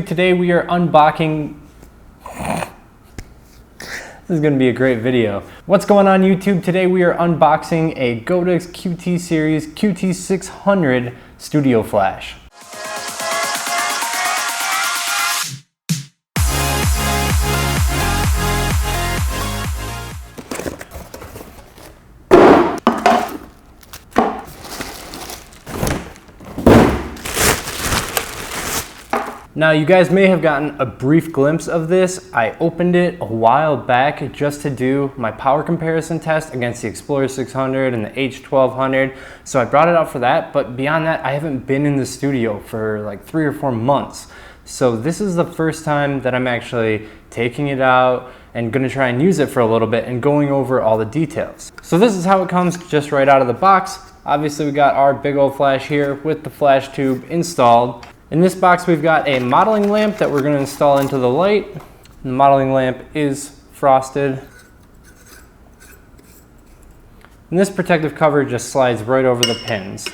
Today we are unboxing. This is going to be a great video. What's going on YouTube? Today we are unboxing a Godox QT series QT600 Studio Flash. Now you guys may have gotten a brief glimpse of this. I opened it a while back just to do my power comparison test against the Explorer 600 and the H1200. So I brought it out for that, but beyond that, I haven't been in the studio for like 3 or 4 months. So this is the first time that I'm actually taking it out and gonna try and use it for a little bit and going over all the details. So this is how it comes just right out of the box. Obviously we got our big old flash here with the flash tube installed. In this box, we've got a modeling lamp that we're going to install into the light. The modeling lamp is frosted. And this protective cover just slides right over the pins.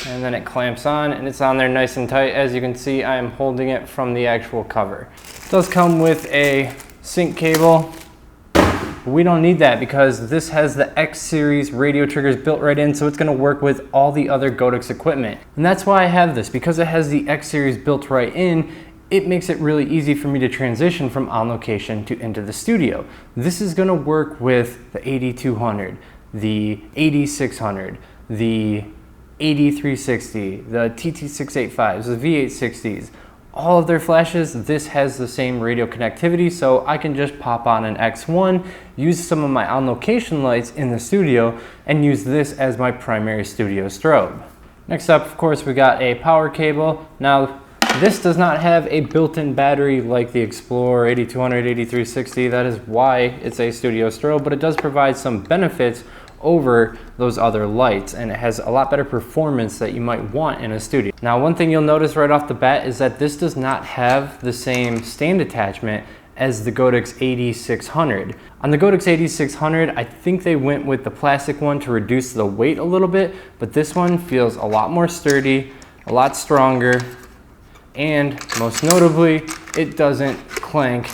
And then it clamps on, and it's on there nice and tight. As you can see, I am holding it from the actual cover. It does come with a sync cable. We don't need that because this has the X series radio triggers built right in, so it's going to work with all the other Godox equipment. And that's why I have this, because it has the X series built right in. It makes it really easy for me to transition from on location to into the studio. This is going to work with the 8200, the 8600, the 8360, the TT685s, the V860s. All of their flashes, this has the same radio connectivity, so I can just pop on an X1, use some of my on-location lights in the studio, and use this as my primary studio strobe. Next up, of course, we got a power cable. Now, this does not have a built-in battery like the Explorer 8200, 8360. That is why it's a studio strobe, but it does provide some benefits over those other lights, and it has a lot better performance that you might want in a studio. Now, one thing you'll notice right off the bat is that this does not have the same stand attachment as the Godox 8600. On the Godox 8600, I think they went with the plastic one to reduce the weight a little bit, but this one feels a lot more sturdy, a lot stronger, and most notably, it doesn't clank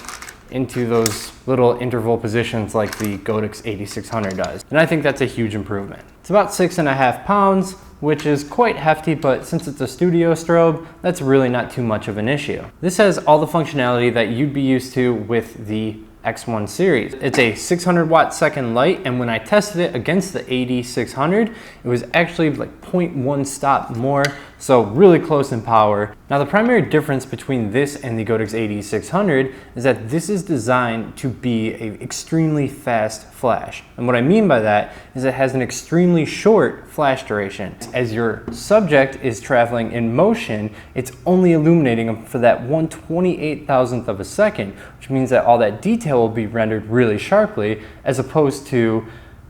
into those little interval positions like the Godox 8600 does. And I think that's a huge improvement. It's about 6.5 pounds, which is quite hefty, but since it's a studio strobe, that's really not too much of an issue. This has all the functionality that you'd be used to with the X1 series. It's a 600 watt second light, and when I tested it against the 8600, it was actually like 0.1 stop more, so really close in power. Now, the primary difference between this and the Godox 8600 is that this is designed to be an extremely fast flash. And what I mean by that is it has an extremely short flash duration. As your subject is traveling in motion, it's only illuminating them for that 1/28,000th of a second, which means that all that detail will be rendered really sharply, as opposed to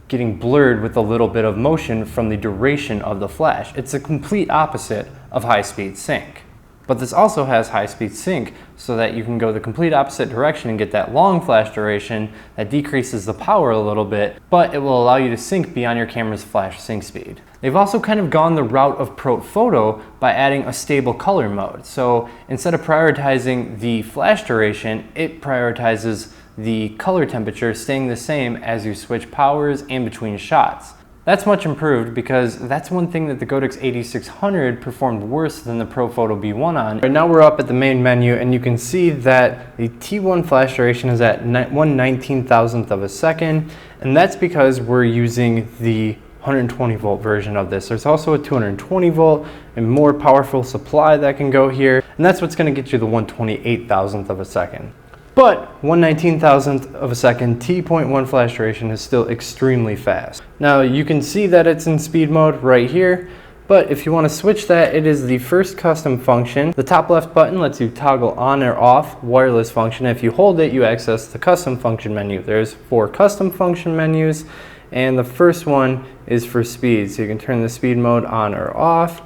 getting blurred with a little bit of motion from the duration of the flash. It's a complete opposite of high-speed sync. But this also has high-speed sync, so that you can go the complete opposite direction and get that long flash duration that decreases the power a little bit, but it will allow you to sync beyond your camera's flash sync speed. They've also kind of gone the route of ProPhoto by adding a stable color mode. So instead of prioritizing the flash duration, it prioritizes the color temperature staying the same as you switch powers and between shots. That's much improved, because that's one thing that the Godox 8600 performed worse than the ProPhoto B1 on. Right now we're up at the main menu, and you can see that the T1 flash duration is at 1/19,000th of a second, and that's because we're using the 120 volt version of this. There's also a 220 volt and more powerful supply that can go here, and that's what's going to get you the 1/28,000th of a second. But 1/19,000th of a second T.1 flash duration is still extremely fast. Now you can see that it's in speed mode right here, but if you want to switch that, it is the first custom function. The top left button lets you toggle on or off wireless function. If you hold it, you access the custom function menu. There's 4 custom function menus, and the first one is for speed. So you can turn the speed mode on or off.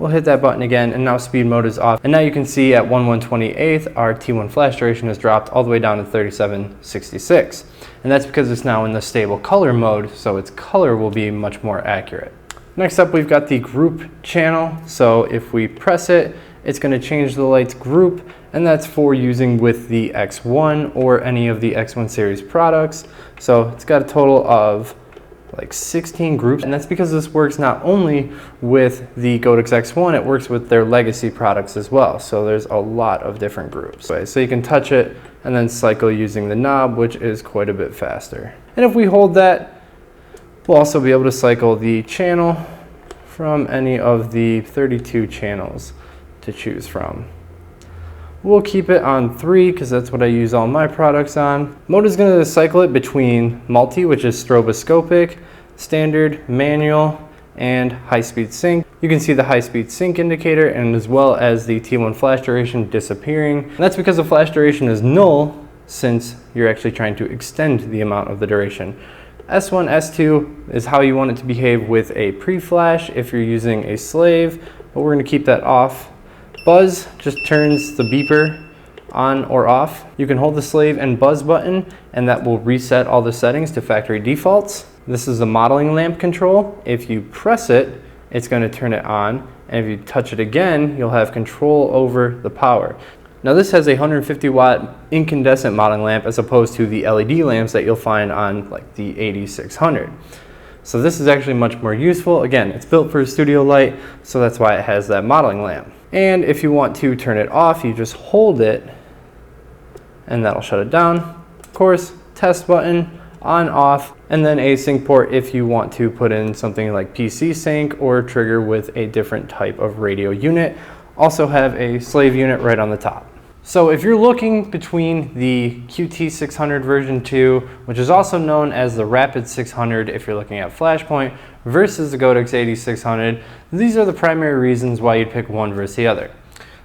We'll hit that button again, and now speed mode is off. And now you can see at 1/128th, our T1 flash duration has dropped all the way down to 3766. And that's because it's now in the stable color mode, so its color will be much more accurate. Next up, we've got the group channel. So if we press it, it's going to change the light's group, and that's for using with the X1 or any of the X1 series products. So it's got a total of like 16 groups, and that's because this works not only with the Godox X1, it works with their legacy products as well. So there's a lot of different groups. So you can touch it and then cycle using the knob, which is quite a bit faster. And if we hold that, we'll also be able to cycle the channel from any of the 32 channels to choose from. We'll keep it on 3 because that's what I use all my products on. Mode is going to cycle it between multi, which is stroboscopic, standard, manual, and high-speed sync. You can see the high-speed sync indicator and as well as the T1 flash duration disappearing. And that's because the flash duration is null since you're actually trying to extend the amount of the duration. S1, S2 is how you want it to behave with a pre-flash if you're using a slave, but we're going to keep that off. Buzz just turns the beeper on or off. You can hold the slave and buzz button and that will reset all the settings to factory defaults. This is the modeling lamp control. If you press it, it's going to turn it on, and if you touch it again, you'll have control over the power. Now this has a 150 watt incandescent modeling lamp as opposed to the LED lamps that you'll find on like the 8600. So this is actually much more useful. Again, it's built for a studio light, so that's why it has that modeling lamp. And if you want to turn it off, you just hold it and that'll shut it down. Of course, test button, on, off, and then a sync port if you want to put in something like PC sync or trigger with a different type of radio unit. Also have a slave unit right on the top. So if you're looking between the QT600 version 2, which is also known as the Rapid 600 if you're looking at Flashpoint, versus the Godox 8600, these are the primary reasons why you'd pick one versus the other.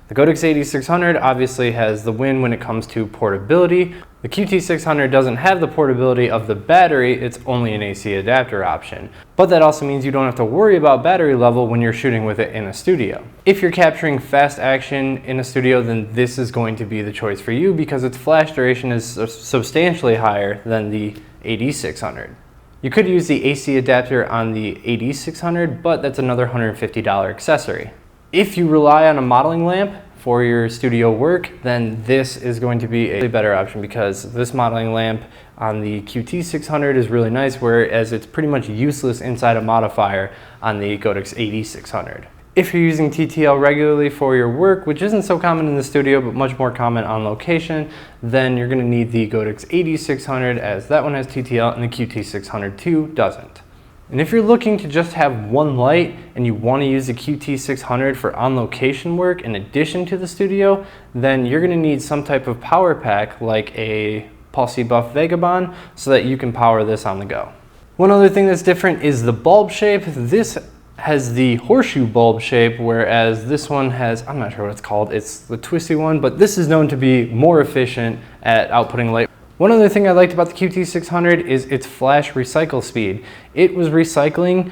The Godox 8600 obviously has the win when it comes to portability. The QT600 doesn't have the portability of the battery, it's only an AC adapter option. But that also means you don't have to worry about battery level when you're shooting with it in a studio. If you're capturing fast action in a studio, then this is going to be the choice for you because its flash duration is substantially higher than the 8600. You could use the AC adapter on the 8600, but that's another $150 accessory. If you rely on a modeling lamp for your studio work, then this is going to be a better option because this modeling lamp on the QT600 is really nice, whereas it's pretty much useless inside a modifier on the Godox 8600. If you're using TTL regularly for your work, which isn't so common in the studio but much more common on location, then you're going to need the Godox 8600 as that one has TTL and the QT600II doesn't. And if you're looking to just have one light and you want to use the QT600 for on-location work in addition to the studio, then you're going to need some type of power pack like a Pulse Buff Vagabond so that you can power this on the go. One other thing that's different is the bulb shape. This has the horseshoe bulb shape, whereas this one has, I'm not sure what it's called, it's the twisty one, but this is known to be more efficient at outputting light. One other thing I liked about the QT600 is its flash recycle speed. It was recycling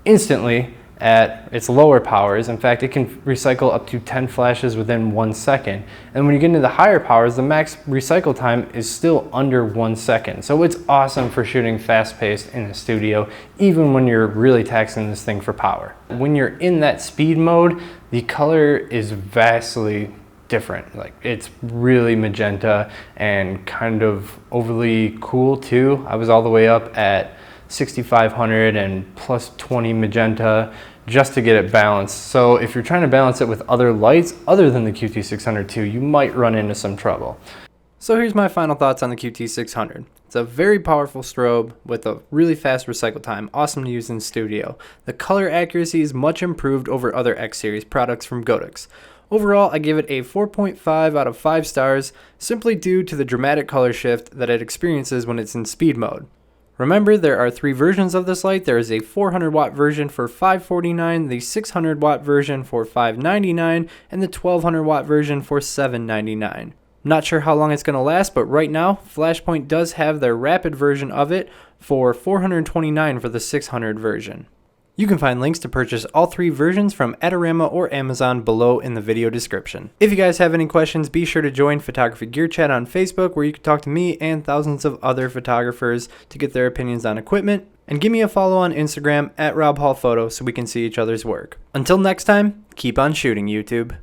instantly at its lower powers. In fact, it can recycle up to 10 flashes within 1 second. And when you get into the higher powers, the max recycle time is still under 1 second. So it's awesome for shooting fast-paced in a studio, even when you're really taxing this thing for power. When you're in that speed mode, the color is vastly different. Like, it's really magenta and kind of overly cool too. I was all the way up at 6500 and plus 20 magenta just to get it balanced. So if you're trying to balance it with other lights other than the QT600II, you might run into some trouble. So here's my final thoughts on the QT600. It's a very powerful strobe with a really fast recycle time, awesome to use in studio. The color accuracy is much improved over other X series products from Godox. Overall, I give it a 4.5 out of 5 stars, simply due to the dramatic color shift that it experiences when it's in speed mode. Remember, there are 3 versions of this light. There is a 400 watt version for $549, the 600 watt version for $599, and the 1200 watt version for $799. Not sure how long it's going to last, but right now, Flashpoint does have their rapid version of it for $429 for the 600 version. You can find links to purchase all 3 versions from Adorama or Amazon below in the video description. If you guys have any questions, be sure to join Photography Gear Chat on Facebook, where you can talk to me and thousands of other photographers to get their opinions on equipment. And give me a follow on Instagram at RobHallPhoto so we can see each other's work. Until next time, keep on shooting, YouTube.